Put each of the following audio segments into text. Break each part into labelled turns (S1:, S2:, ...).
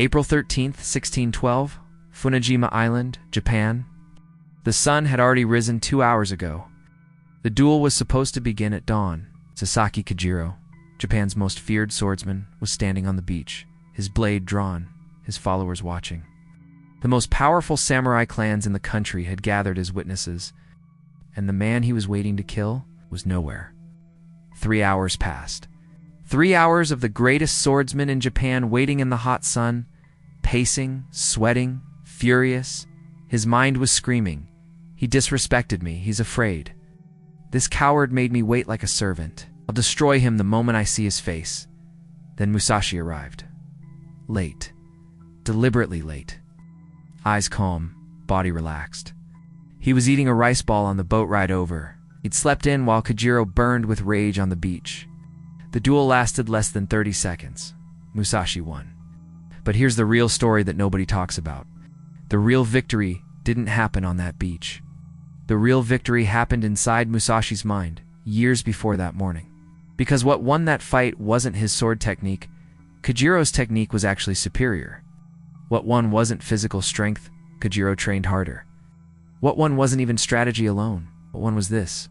S1: April 13th, 1612, Funajima Island, Japan. The sun had already risen 2 hours ago. The duel was supposed to begin at dawn. Sasaki Kojiro, Japan's most feared swordsman, was standing on the beach, his blade drawn, his followers watching. The most powerful samurai clans in the country had gathered as witnesses, and the man he was waiting to kill was nowhere. 3 hours passed. 3 hours of the greatest swordsman in Japan waiting in the hot sun, pacing, sweating, furious. His mind was screaming. He disrespected me. He's afraid. This coward made me wait like a servant. I'll destroy him the moment I see his face. Then Musashi arrived. Late. Deliberately late. Eyes calm, body relaxed. He was eating a rice ball on the boat ride over. He'd slept in while Kojiro burned with rage on the beach. The duel lasted less than 30 seconds. Musashi won. But here's the real story that nobody talks about. The real victory didn't happen on that beach. The real victory happened inside Musashi's mind, years before that morning. Because what won that fight wasn't his sword technique. Kojiro's technique was actually superior. What won wasn't physical strength. Kojiro trained harder. What won wasn't even strategy alone. What won was this.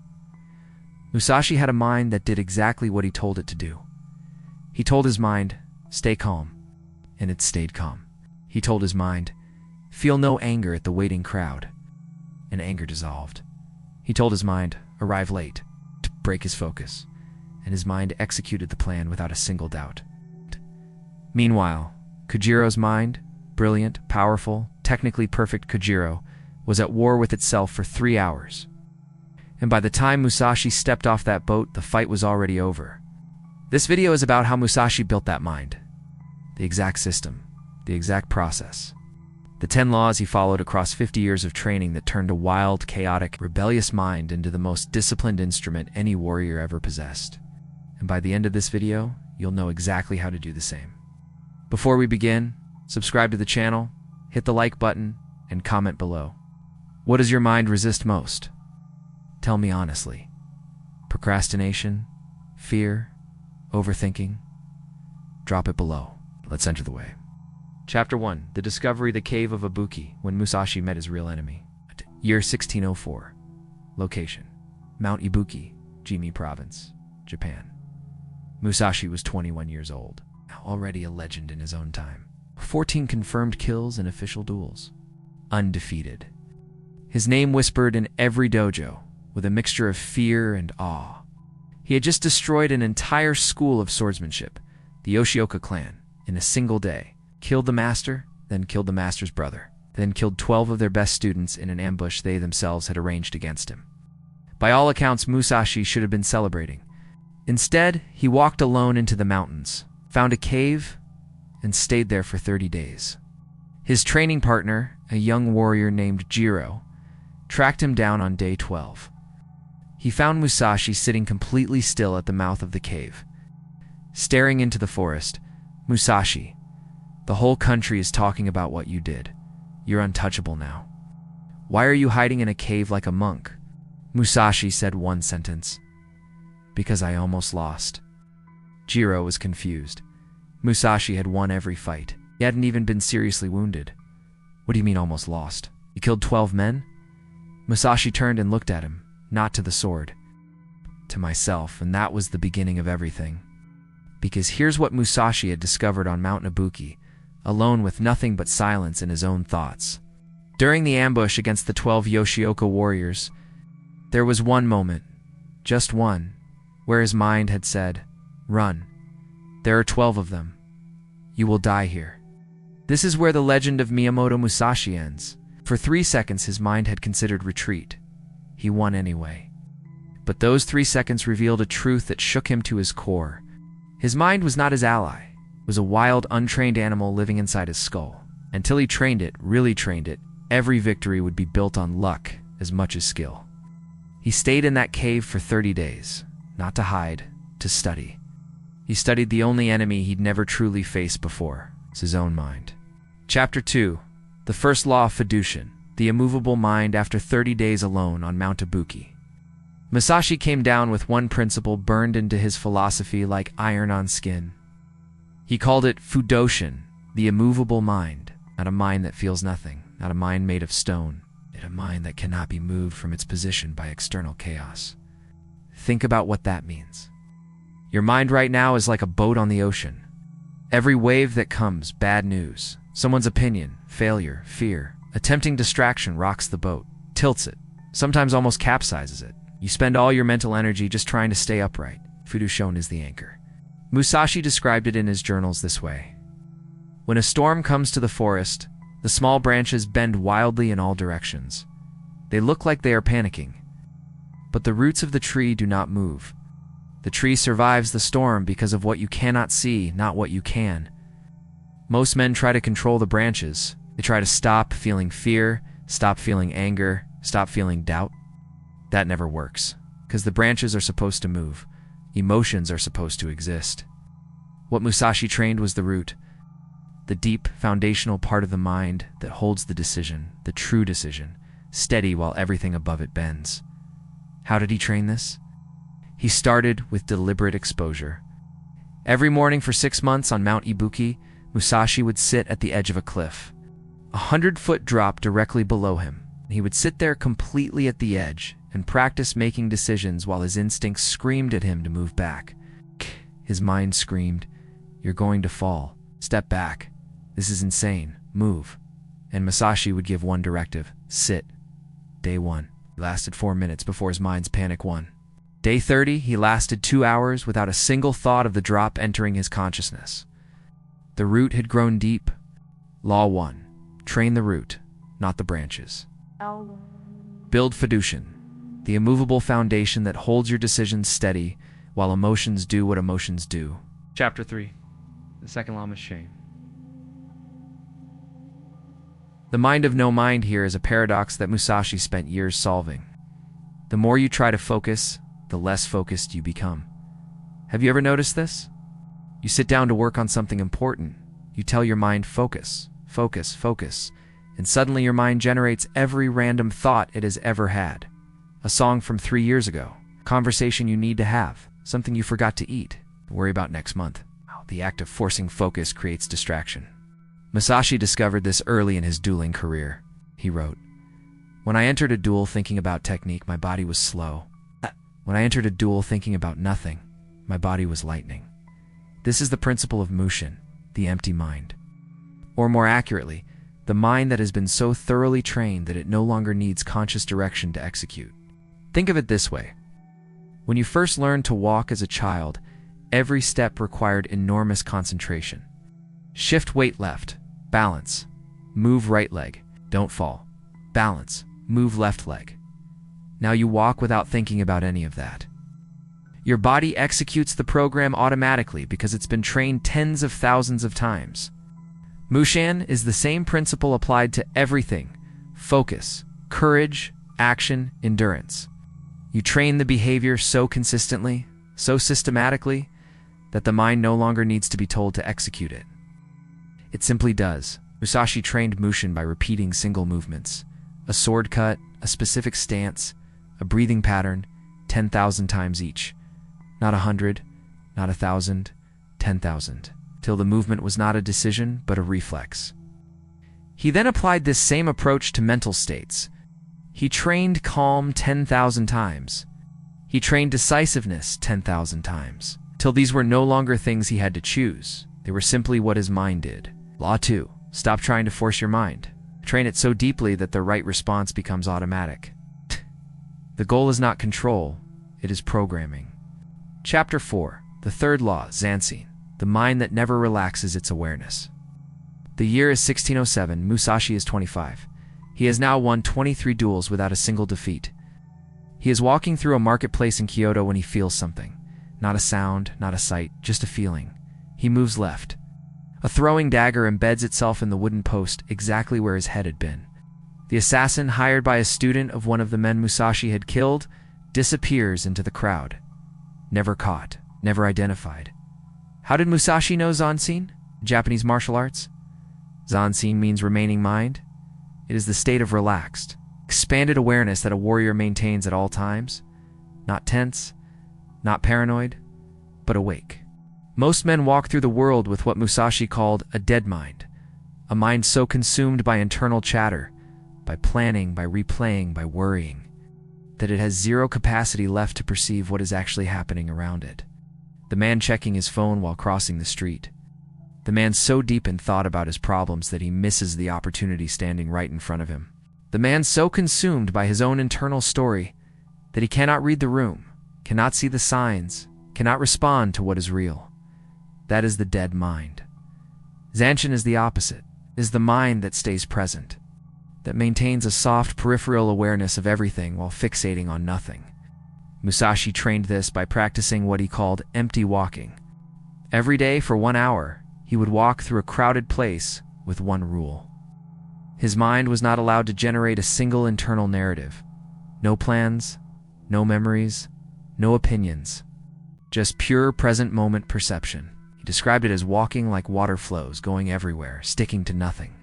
S1: Musashi had a mind that did exactly what he told it to do. He told his mind, stay calm, and it stayed calm. He told his mind, feel no anger at the waiting crowd, and anger dissolved. He told his mind, arrive late, to break his focus, and his mind executed the plan without a single doubt. Meanwhile, Kojiro's mind, brilliant, powerful, technically perfect Kojiro, was at war with itself for 3 hours. And by the time Musashi stepped off that boat, the fight was already over. This video is about how Musashi built that mind. The exact system, the exact process. The 10 laws he followed across 50 years of training that turned a wild, chaotic, rebellious mind into the most disciplined instrument any warrior ever possessed. And by the end of this video, you'll know exactly how to do the same. Before we begin, subscribe to the channel, hit the like button, and comment below. What does your mind resist most? Tell me honestly. Procrastination? Fear? Overthinking? Drop it below. Let's enter the way. Chapter 1. The Discovery, the Cave of Ibuki, when Musashi met his real enemy. Year 1604. Location: Mount Ibuki, Jimi Province, Japan. Musashi was 21 years old, already a legend in his own time. 14 confirmed kills in official duels. Undefeated. His name whispered in every dojo, with a mixture of fear and awe. He had just destroyed an entire school of swordsmanship, the Yoshioka clan, in a single day. Killed the master, then killed the master's brother, then killed 12 of their best students in an ambush they themselves had arranged against him. By all accounts, Musashi should have been celebrating. Instead, he walked alone into the mountains, found a cave, and stayed there for 30 days. His training partner, a young warrior named Jiro, tracked him down on day 12. He found Musashi sitting completely still at the mouth of the cave. Staring into the forest, Musashi, the whole country is talking about what you did. You're untouchable now. Why are you hiding in a cave like a monk? Musashi said one sentence. Because I almost lost. Jiro was confused. Musashi had won every fight. He hadn't even been seriously wounded. What do you mean almost lost? You killed 12 men? Musashi turned and looked at him, not to the sword, to myself, and that was the beginning of everything. Because here's what Musashi had discovered on Mount Ibuki, alone with nothing but silence in his own thoughts. During the ambush against the 12 Yoshioka warriors, there was one moment, just one, where his mind had said, run. There are 12 of them. You will die here. This is where the legend of Miyamoto Musashi ends. For 3 seconds his mind had considered retreat. He won anyway. But those 3 seconds revealed a truth that shook him to his core. His mind was not his ally. It was a wild, untrained animal living inside his skull. Until he trained it, really trained it, every victory would be built on luck as much as skill. He stayed in that cave for 30 days, not to hide, to study. He studied the only enemy he'd never truly faced before, his own mind. Chapter 2. The First Law of Fiducian, the immovable mind after 30 days alone on Mount Ibuki. Musashi came down with one principle burned into his philosophy like iron on skin. He called it Fudoshin, The immovable mind, not a mind that feels nothing, not a mind made of stone, yet a mind that cannot be moved from its position by external chaos. Think about what that means. Your mind right now is like a boat on the ocean. Every wave that comes, bad news, someone's opinion, failure, fear, a tempting distraction rocks the boat, tilts it, sometimes almost capsizes it. You spend all your mental energy just trying to stay upright. Fudushon is the anchor. Musashi described it in his journals this way. When a storm comes to the forest, the small branches bend wildly in all directions. They look like they are panicking. But the roots of the tree do not move. The tree survives the storm because of what you cannot see, not what you can. Most men try to control the branches. They try to stop feeling fear, stop feeling anger, stop feeling doubt. That never works, because the branches are supposed to move. Emotions are supposed to exist. What Musashi trained was the root, the deep, foundational part of the mind that holds the decision, the true decision, steady while everything above it bends. How did he train this? He started with deliberate exposure. Every morning for 6 months on Mount Ibuki, Musashi would sit at the edge of a cliff. 100-foot drop directly below him. He would sit there completely at the edge and practice making decisions while his instincts screamed at him to move back. His mind screamed, "You're going to fall. Step back. This is insane. Move." And Musashi would give one directive: sit. Day 1. He lasted 4 minutes before his mind's panic won. Day 30, he lasted 2 hours without a single thought of the drop entering his consciousness. The root had grown deep. Law 1. Train the root, not the branches. Build Fiducian, the immovable foundation that holds your decisions steady while emotions do what emotions do. Chapter 3. The Second Lama's Shame. The mind of no mind here is a paradox that Musashi spent years solving. The more you try to focus, the less focused you become. Have you ever noticed this? You sit down to work on something important. You tell your mind, focus, focus, focus, and suddenly your mind generates every random thought it has ever had. A song from 3 years ago, a conversation you need to have, something you forgot to eat, worry about next month. The act of forcing focus creates distraction. Musashi discovered this early in his dueling career. He wrote, "When I entered a duel thinking about technique, my body was slow. When I entered a duel thinking about nothing, my body was lightning." This is the principle of Mushin, the empty mind. Or more accurately, the mind that has been so thoroughly trained that it no longer needs conscious direction to execute. Think of it this way. When you first learned to walk as a child, every step required enormous concentration. Shift weight left, balance, move right leg, don't fall, balance, move left leg. Now you walk without thinking about any of that. Your body executes the program automatically because it's been trained tens of thousands of times. Mushan is the same principle applied to everything: focus, courage, action, endurance. You train the behavior so consistently, so systematically, that the mind no longer needs to be told to execute it. It simply does. Musashi trained Mushin by repeating single movements: a sword cut, a specific stance, a breathing pattern, 10,000 times each. Not 100, not 1,000, 10,000, till the movement was not a decision but a reflex. He then applied this same approach to mental states. He trained calm 10,000 times. He trained decisiveness 10,000 times, till these were no longer things he had to choose. They were simply what his mind did. Law 2. Stop trying to force your mind. Train it so deeply that the right response becomes automatic. The goal is not control, it is programming. Chapter 4. The third law, Zanshin, the mind that never relaxes its awareness. The year is 1607, Musashi is 25. He has now won 23 duels without a single defeat. He is walking through a marketplace in Kyoto when he feels something. Not a sound, not a sight, just a feeling. He moves left. A throwing dagger embeds itself in the wooden post exactly where his head had been. The assassin, hired by a student of one of the men Musashi had killed, disappears into the crowd. Never caught, never identified. How did Musashi know Zanshin, Japanese martial arts? Zanshin means remaining mind. It is the state of relaxed, expanded awareness that a warrior maintains at all times. Not tense, not paranoid, but awake. Most men walk through the world with what Musashi called a dead mind, a mind so consumed by internal chatter, by planning, by replaying, by worrying, that it has zero capacity left to perceive what is actually happening around it. The man checking his phone while crossing the street. The man so deep in thought about his problems that he misses the opportunity standing right in front of him. The man so consumed by his own internal story that he cannot read the room, cannot see the signs, cannot respond to what is real. That is the dead mind. Zanshin is the opposite, is the mind that stays present, that maintains a soft peripheral awareness of everything while fixating on nothing. Musashi trained this by practicing what he called empty walking. Every day for 1 hour, he would walk through a crowded place with one rule. His mind was not allowed to generate a single internal narrative. No plans, no memories, no opinions. Just pure present moment perception. He described it as walking like water flows, going everywhere, sticking to nothing.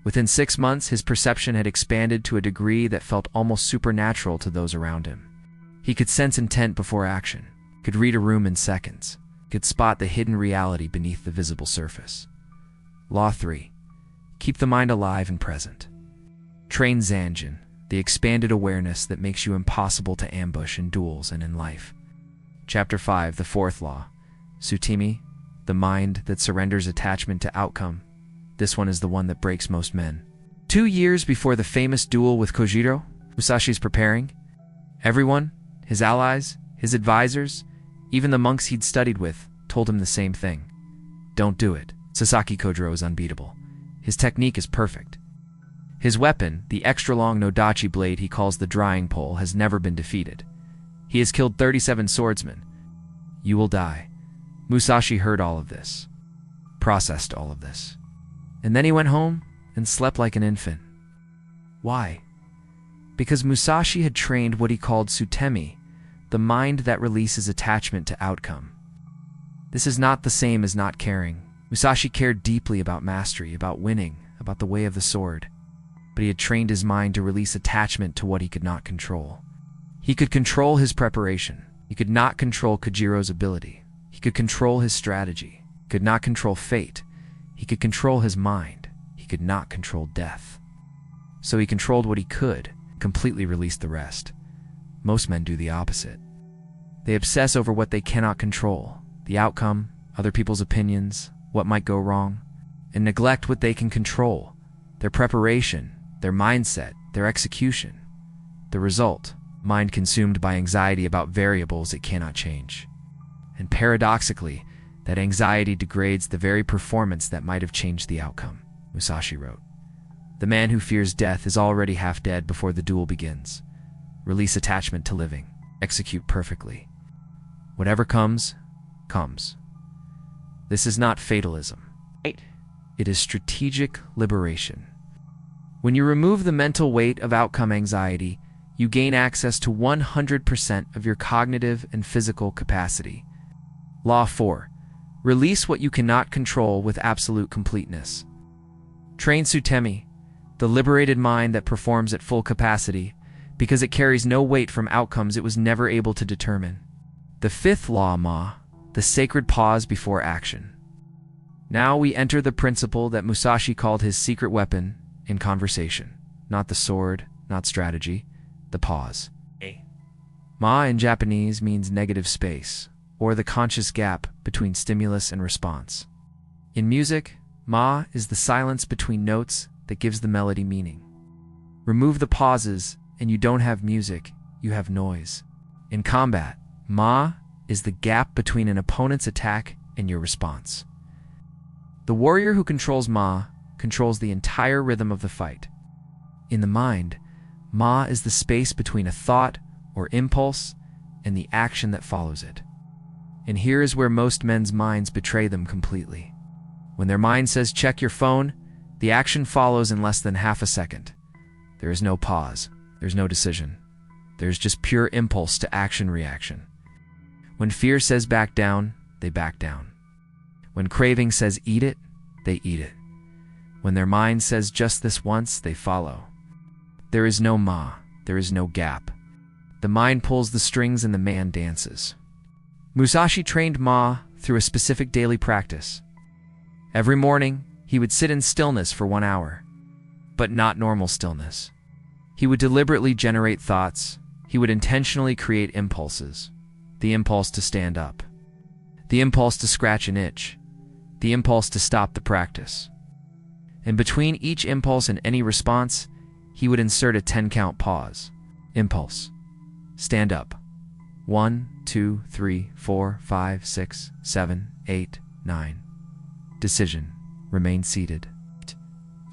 S1: Within 6 months, his perception had expanded to a degree that felt almost supernatural to those around him. He could sense intent before action, could read a room in seconds, could spot the hidden reality beneath the visible surface. Law 3. Keep the mind alive and present. Train Zanjin, the expanded awareness that makes you impossible to ambush in duels and in life. Chapter 5, the fourth law. Sutimi, the mind that surrenders attachment to outcome. This one is the one that breaks most men. 2 years before the famous duel with Kojiro, Musashi's preparing. Everyone, his allies, his advisors, even the monks he'd studied with, told him the same thing. Don't do it. Sasaki Kojiro is unbeatable. His technique is perfect. His weapon, the extra-long Nodachi blade he calls the drying pole, has never been defeated. He has killed 37 swordsmen. You will die. Musashi heard all of this, processed all of this. And then he went home and slept like an infant. Why? Because Musashi had trained what he called sutemi, the mind that releases attachment to outcome. This is not the same as not caring. Musashi cared deeply about mastery, about winning, about the way of the sword. But he had trained his mind to release attachment to what he could not control. He could control his preparation. He could not control Kojiro's ability. He could control his strategy. He could not control fate. He could control his mind. He could not control death. So he controlled what he could, completely released the rest. Most men do the opposite. They obsess over what they cannot control, the outcome, other people's opinions, what might go wrong, and neglect what they can control, their preparation, their mindset, their execution. The result, mind consumed by anxiety about variables it cannot change. And paradoxically, that anxiety degrades the very performance that might have changed the outcome, Musashi wrote. The man who fears death is already half dead before the duel begins. Release attachment to living. Execute perfectly. Whatever comes, comes. This is not fatalism. It is strategic liberation. When you remove the mental weight of outcome anxiety, you gain access to 100% of your cognitive and physical capacity. Law 4. Release what you cannot control with absolute completeness. Train Sutemi, the liberated mind that performs at full capacity, because it carries no weight from outcomes it was never able to determine. The fifth law, Ma, the sacred pause before action. Now we enter the principle that Musashi called his secret weapon in conversation. Not the sword, not strategy, the pause. Ma in Japanese means negative space, or the conscious gap between stimulus and response. In music, Ma is the silence between notes that gives the melody meaning. Remove the pauses, and you don't have music, you have noise. In combat, Ma is the gap between an opponent's attack and your response. The warrior who controls Ma controls the entire rhythm of the fight. In the mind, Ma is the space between a thought or impulse and the action that follows it. And here is where most men's minds betray them completely. When their mind says check your phone, the action follows in less than half a second. There is no pause. There's no decision. There's just pure impulse to action-reaction. When fear says back down, they back down. When craving says eat it, they eat it. When their mind says just this once, they follow. There is no Ma. There is no gap. The mind pulls the strings and the man dances. Musashi trained Ma through a specific daily practice. Every morning, he would sit in stillness for 1 hour, but not normal stillness. He would deliberately generate thoughts. He would intentionally create impulses. The impulse to stand up. The impulse to scratch an itch. The impulse to stop the practice. And between each impulse and any response, he would insert a 10-count pause. Impulse. Stand up. 1, 2, 3, 4, 5, 6, 7, 8, 9. Decision. Remain seated.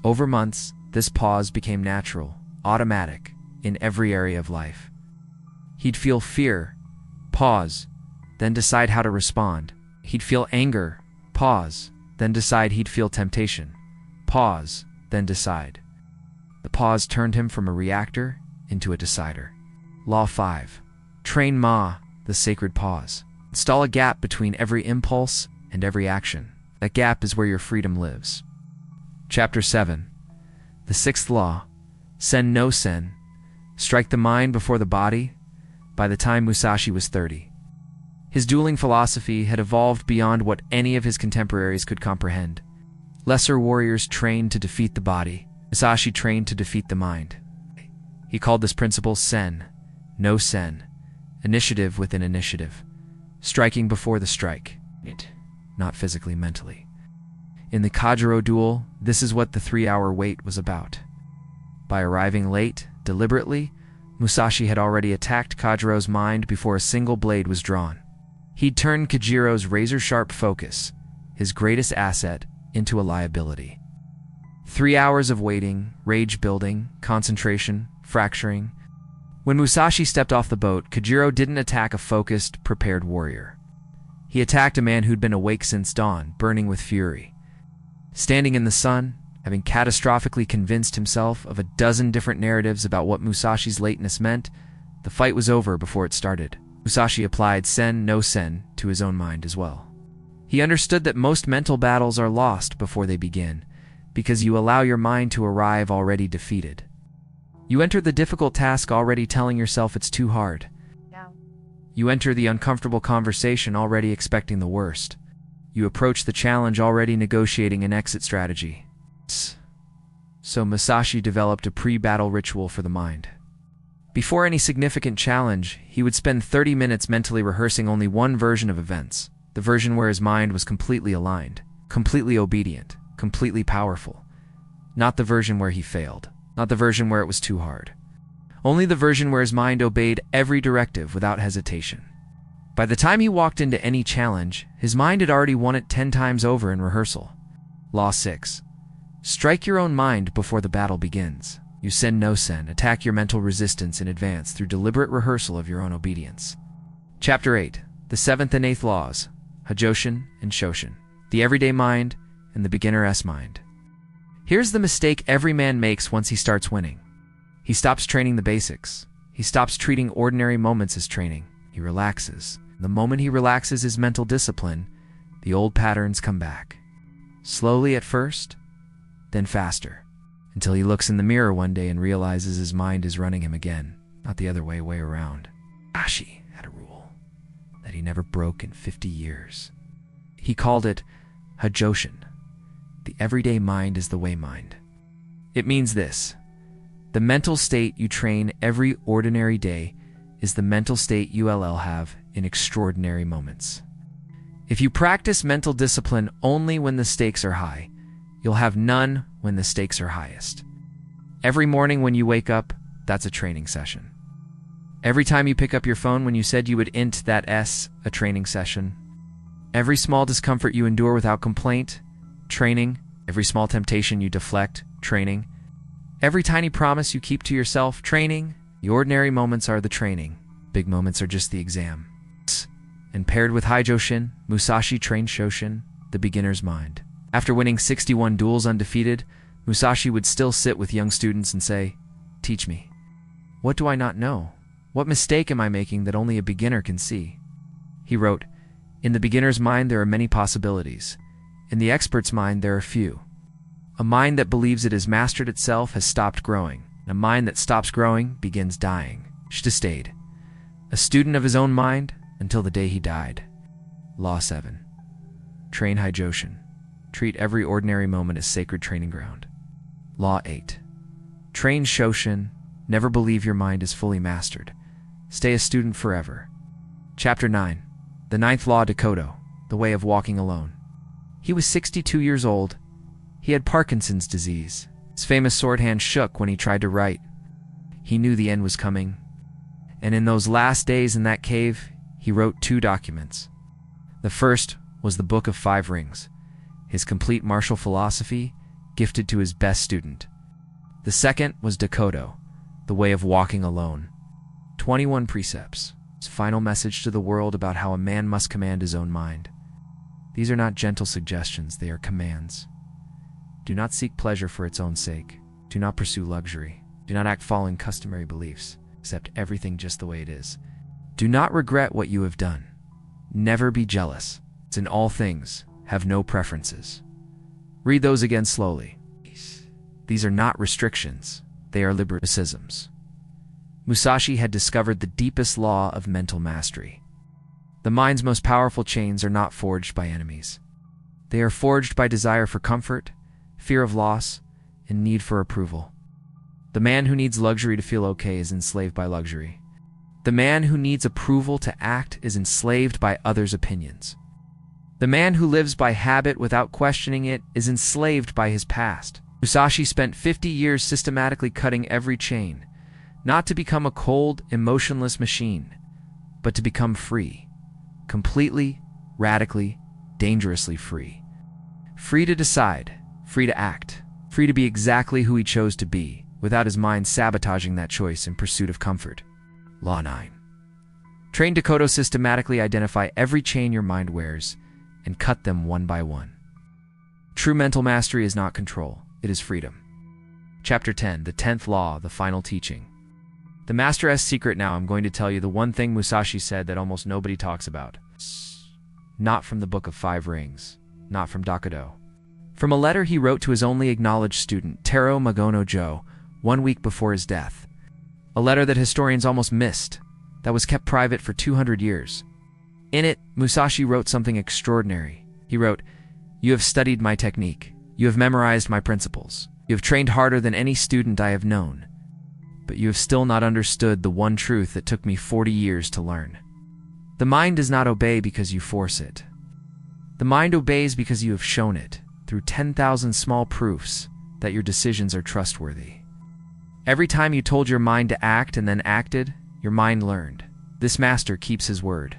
S1: Over months, this pause became natural, automatic, in every area of life. He'd feel fear, pause, then decide how to respond. He'd feel anger, pause, then decide. He'd feel temptation, pause, then decide. The pause turned him from a reactor into a decider. Law 5. Train Ma, the sacred pause. Install a gap between every impulse and every action. That gap is where your freedom lives. Chapter 7. The 6th law. Sen no sen. Strike the mind before the body. By the time Musashi was 30. His dueling philosophy had evolved beyond what any of his contemporaries could comprehend. Lesser warriors trained to defeat the body. Musashi trained to defeat the mind. He called this principle sen, no sen, initiative within initiative, striking before the strike, not physically, mentally. In the Kajiro duel, this is what the 3-hour wait was about. By arriving late, deliberately, Musashi had already attacked Kajiro's mind before a single blade was drawn. He'd turned Kajiro's razor-sharp focus, his greatest asset, into a liability. 3 hours of waiting, rage-building, concentration, fracturing. When Musashi stepped off the boat, Kajiro didn't attack a focused, prepared warrior. He attacked a man who'd been awake since dawn, burning with fury. Standing in the sun, having catastrophically convinced himself of a dozen different narratives about what Musashi's lateness meant, the fight was over before it started. Musashi applied sen no sen to his own mind as well. He understood that most mental battles are lost before they begin, because you allow your mind to arrive already defeated. You enter the difficult task already telling yourself it's too hard. You enter the uncomfortable conversation already expecting the worst. You approach the challenge already negotiating an exit strategy. So Musashi developed a pre-battle ritual for the mind. Before any significant challenge, he would spend 30 minutes mentally rehearsing only one version of events, the version where his mind was completely aligned, completely obedient, completely powerful. Not the version where he failed, not the version where it was too hard. Only the version where his mind obeyed every directive without hesitation. By the time he walked into any challenge, his mind had already won it 10 times over in rehearsal. Law 6. Strike your own mind before the battle begins. You sen no sen, attack your mental resistance in advance through deliberate rehearsal of your own obedience. Chapter 8. The 7th and 8th laws, Hajoshin and Shoshin, the everyday mind and the beginner's mind. Here's the mistake every man makes once he starts winning. He stops training the basics. He stops treating ordinary moments as training. He relaxes. The moment he relaxes his mental discipline, the old patterns come back. Slowly at first, then faster, until he looks in the mirror one day and realizes his mind is running him again, not the other way around. Musashi had a rule that he never broke in 50 years. He called it Hajoshin. The everyday mind is the way mind. It means this: the mental state you train every ordinary day is the mental state you'll have in extraordinary moments. If you practice mental discipline only when the stakes are high, you'll have none when the stakes are highest. Every morning when you wake up, that's a training session. Every time you pick up your phone when you said you would int that S, a training session. Every small discomfort you endure without complaint, training. Every small temptation you deflect, training. Every tiny promise you keep to yourself, training. The ordinary moments are the training. Big moments are just the exam. And paired with Hajoshin, Musashi trained Shoshin, the beginner's mind. After winning 61 duels undefeated, Musashi would still sit with young students and say, "Teach me. What do I not know? What mistake am I making that only a beginner can see?" He wrote, "In the beginner's mind there are many possibilities. In the expert's mind there are few. A mind that believes it has mastered itself has stopped growing. And a mind that stops growing begins dying." Shita stayed a student of his own mind until the day he died. Law 7. Train Haijoshin. Treat every ordinary moment as sacred training ground. Law 8. Train Shoshin. Never believe your mind is fully mastered. Stay a student forever. Chapter 9. The ninth law, Dokkodo, the way of walking alone. He was 62 years old. He had Parkinson's disease. His famous sword hand shook when he tried to write. He knew the end was coming. And in those last days in that cave, he wrote 2 documents. The first was the Book of 5 Rings, his complete martial philosophy, gifted to his best student. The second was Dokkodo, the way of walking alone. 21 precepts, his final message to the world about how a man must command his own mind. These are not gentle suggestions, they are commands. Do not seek pleasure for its own sake. Do not pursue luxury. Do not act following customary beliefs. Accept everything just the way it is. Do not regret what you have done. Never be jealous. It's in all things. Have no preferences. Read those again slowly. These are not restrictions. They are liberalisms. Musashi had discovered the deepest law of mental mastery. The mind's most powerful chains are not forged by enemies. They are forged by desire for comfort, fear of loss, and need for approval. The man who needs luxury to feel okay is enslaved by luxury. The man who needs approval to act is enslaved by others' opinions. The man who lives by habit without questioning it is enslaved by his past. Musashi spent 50 years systematically cutting every chain, not to become a cold, emotionless machine, but to become free. Completely, radically, dangerously free. Free to decide, free to act, free to be exactly who he chose to be, without his mind sabotaging that choice in pursuit of comfort. Law 9. Train Dokkodo systematically identify every chain your mind wears and cut them one by one. True mental mastery is not control, it is freedom. Chapter 10. The 10th law, the final teaching. The Master's secret. Now I'm going to tell you the one thing Musashi said that almost nobody talks about. Not from the Book of 5 Rings, not from Dokkodo. From a letter he wrote to his only acknowledged student, Taro Magono-jo, 1 week before his death. A letter that historians almost missed, that was kept private for 200 years. In it, Musashi wrote something extraordinary. He wrote, "You have studied my technique. You have memorized my principles. You have trained harder than any student I have known. But you have still not understood the one truth that took me 40 years to learn. The mind does not obey because you force it. The mind obeys because you have shown it, through 10,000 small proofs, that your decisions are trustworthy. Every time you told your mind to act and then acted, your mind learned. This master keeps his word.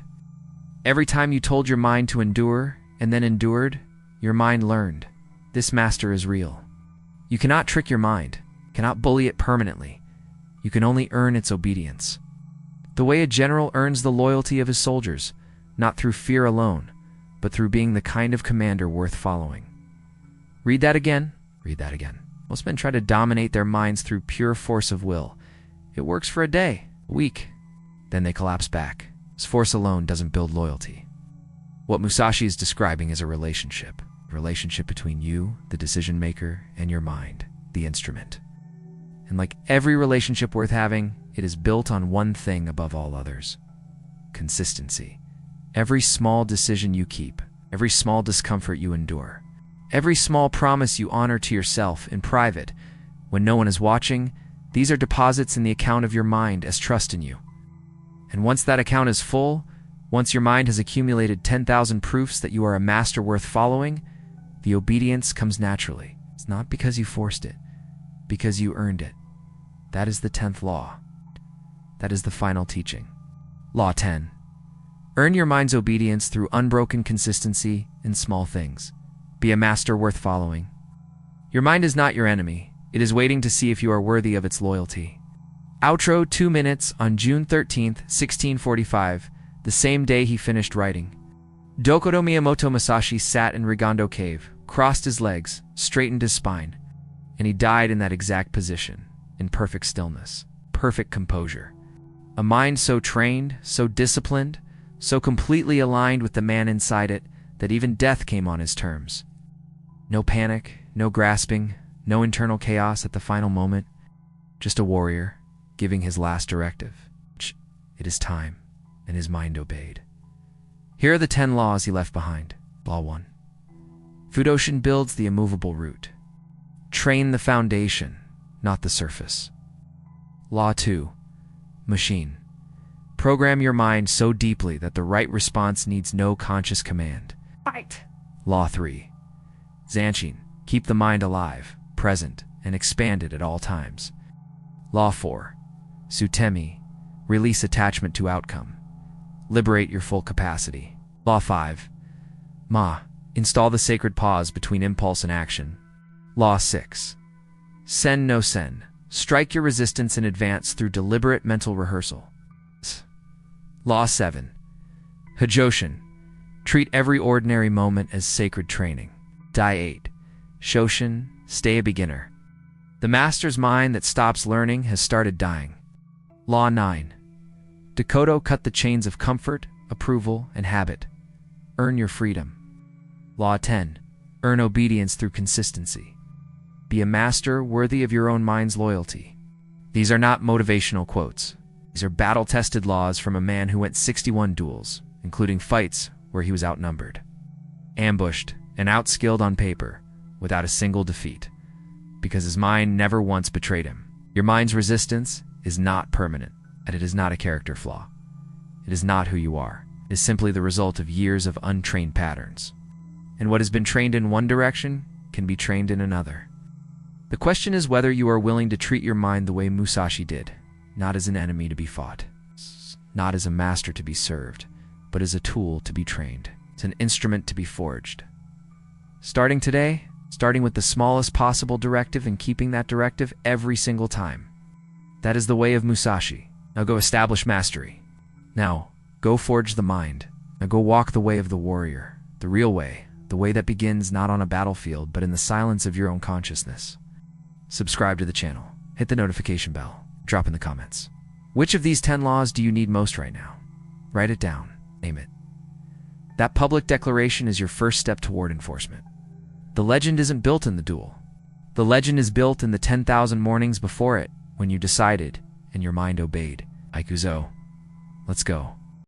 S1: Every time you told your mind to endure and then endured, your mind learned. This master is real. You cannot trick your mind, cannot bully it permanently. You can only earn its obedience. The way a general earns the loyalty of his soldiers, not through fear alone, but through being the kind of commander worth following." Read that again. Read that again. Most men try to dominate their minds through pure force of will. It works for a day, a week. Then they collapse back. As force alone doesn't build loyalty. What Musashi is describing is a relationship between you, the decision maker, and your mind, the instrument. And like every relationship worth having, it is built on one thing above all others: consistency. Every small decision you keep, every small discomfort you endure, every small promise you honor to yourself in private, when no one is watching, these are deposits in the account of your mind as trust in you. And once that account is full, once your mind has accumulated 10,000 proofs that you are a master worth following, the obedience comes naturally. It's not because you forced it, because you earned it. That is the 10th law. That is the final teaching. Law 10. Earn your mind's obedience through unbroken consistency in small things. Be a master worth following. Your mind is not your enemy. It is waiting to see if you are worthy of its loyalty. Outro 2 minutes on June 13th, 1645, the same day he finished writing. Dokkodo Miyamoto Musashi sat in Rigando Cave, crossed his legs, straightened his spine, and he died in that exact position, in perfect stillness, perfect composure. A mind so trained, so disciplined, so completely aligned with the man inside it that even death came on his terms. No panic, no grasping, no internal chaos at the final moment, just a warrior giving his last directive. It is time, and his mind obeyed. Here are the 10 laws he left behind. Law 1. Fudoshin builds the immovable root. Train the foundation, not the surface. Law 2. Machine. Program your mind so deeply that the right response needs no conscious command.
S2: Fight.
S1: Law 3. Zanshin. Keep the mind alive, present, and expanded at all times. Law 4. Sutemi. Release attachment to outcome. Liberate your full capacity. Law 5. Ma. Install the sacred pause between impulse and action. Law 6. Sen no sen. Strike your resistance in advance through deliberate mental rehearsal. Law 7. Hajoshin. Treat every ordinary moment as sacred training. Die 8. Shoshin. Stay a beginner. The master's mind that stops learning has started dying. Law 9. Dokkodo. Cut the chains of comfort, approval, and habit. Earn your freedom. Law 10. Earn obedience through consistency. Be a master worthy of your own mind's loyalty. These are not motivational quotes. These are battle-tested laws from a man who went 61 duels, including fights where he was outnumbered, ambushed, and outskilled on paper, without a single defeat, because his mind never once betrayed him. Your mind's resistance is not permanent, and it is not a character flaw. It is not who you are. It is simply the result of years of untrained patterns. And what has been trained in one direction can be trained in another. The question is whether you are willing to treat your mind the way Musashi did, not as an enemy to be fought, not as a master to be served, but as a tool to be trained. It's an instrument to be forged. Starting today, starting with the smallest possible directive and keeping that directive every single time. That is the way of Musashi. Now go establish mastery. Now, go forge the mind. Now go walk the way of the warrior, the real way, the way that begins not on a battlefield, but in the silence of your own consciousness. Subscribe to the channel. Hit the notification bell. Drop in the comments. Which of these 10 laws do you need most right now? Write it down. Name it. That public declaration is your first step toward enforcement. The legend isn't built in the duel. The legend is built in the 10,000 mornings before it, when you decided and your mind obeyed. Aikuzo. Let's go.